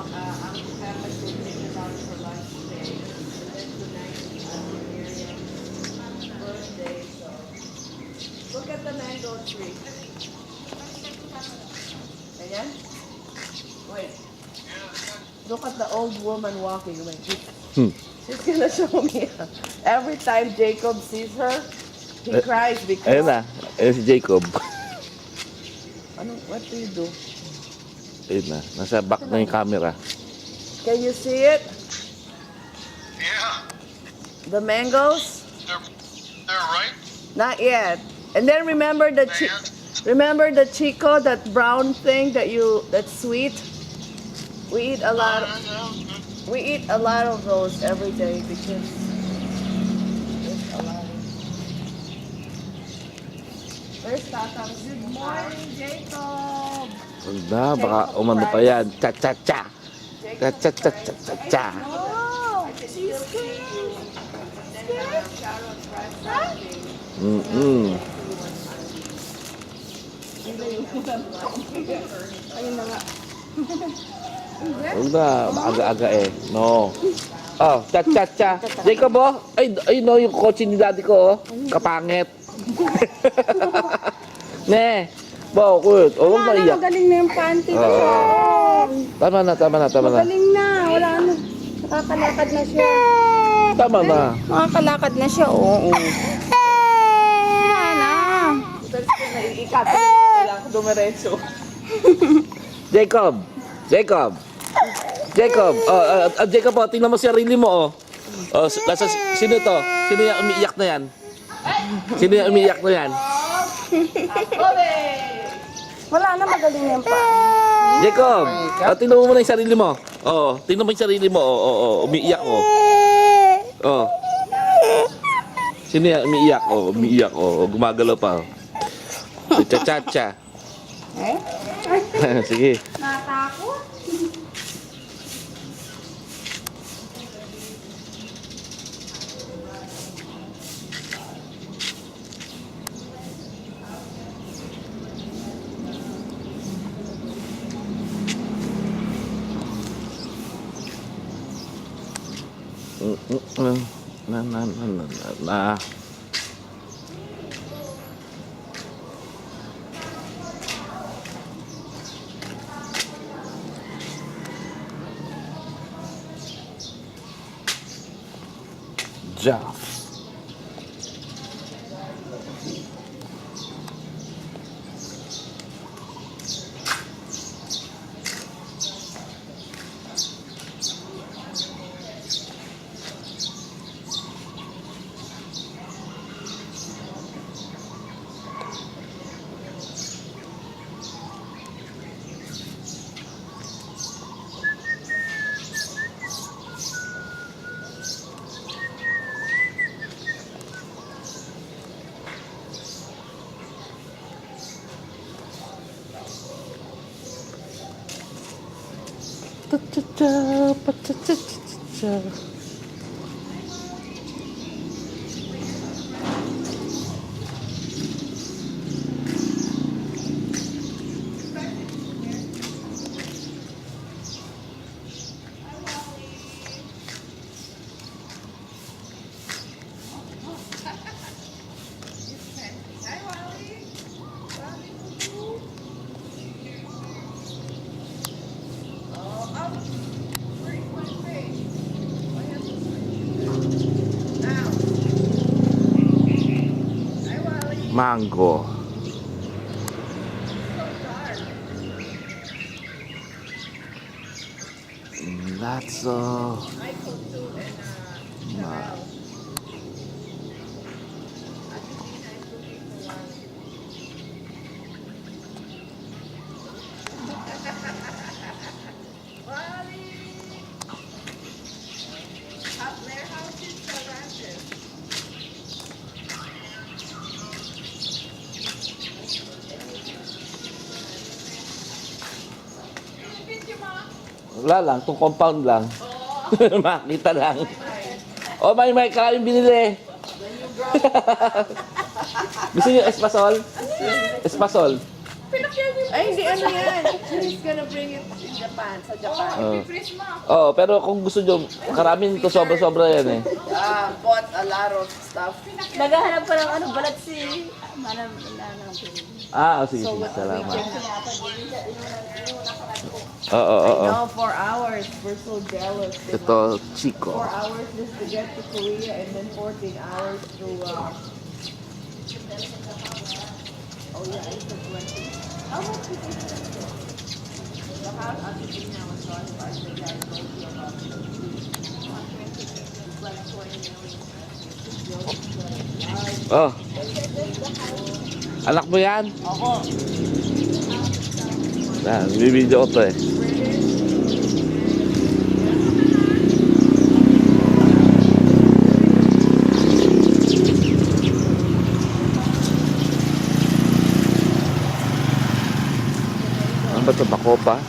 ang Pepper will take it out for lunch today. And then tonight, Miriam's birthday, so look at the mango tree. Ayan? Wait. Look at the old woman walking. Wait. She's gonna show me. Every time Jacob sees her, he cries because... Ayun na. Ayun si Jacob. What do you do? Ayun na. Nasa back na yung camera. Can you see it? Yeah, The mangoes? they're ripe. Not yet. And then remember the Chico, that brown thing that's sweet? We eat a lot of those every day because there's a lot of... Where's Tata? Good morning, Jacob! Huwag na, baka umano pa yan. Cha-cha-cha. Cha-cha-cha-cha-cha. Oh, she's scared. Ayun na nga. Huwag na, maaga-aga eh. No. Oh, cha-cha-cha. Jacob, oh. Ay, no, yung kotse ni daddy ko, oh. Kapangit. Ne. Bakit? Oh, huwag maiyak. Magaling na yung panty ko. Tama na. Magaling na. Wala na. Nakakalakad na siya. Tama na. Nakakalakad na siya, oo. Wala na. That's ko naiikatan lang dumiretso. Jacob. Jacob, oh, tingnan mo si sarili mo, oh. Oh, sino to? Sino yung umiiyak na yan? Sino yung umiiyak na yan? Wala na, magaling na yung panty. Jacob, oh, tingnan mo muna yung sarili mo. Oh, tingnan mo yung sarili mo, umiiyak, oh. Oh. Sino yung umiiyak, gumagalaw pa, oh. Cha-cha-cha. Sige. Natakot? Na. Jeff. Mango. Lots of wala lang, itong compound lang. Makita lang. Oh, may ka yung binili. Gusto niyo espasol? Espasol. Ay, hindi ano yan. He's gonna bring it in Japan, sa Japan. Pero kung gusto nyo, karami nito sobra-sobra yan eh. Bought a lot of stuff. Naghahanap pa ng ano, balat si... Manang, Sige, sige, salamat. I Oo. know, 4 hours. We're so jealous. Ito, Chico. 4 hours just to get to Korea and then 14 hours to oh yeah, it's a 20. How much is it? The house at the now is on the I think I told you about it. It's like 20 million. Oh. Anak mo yan? Ako. Bibidyo ko to eh. Ano ba ito? Bako pa?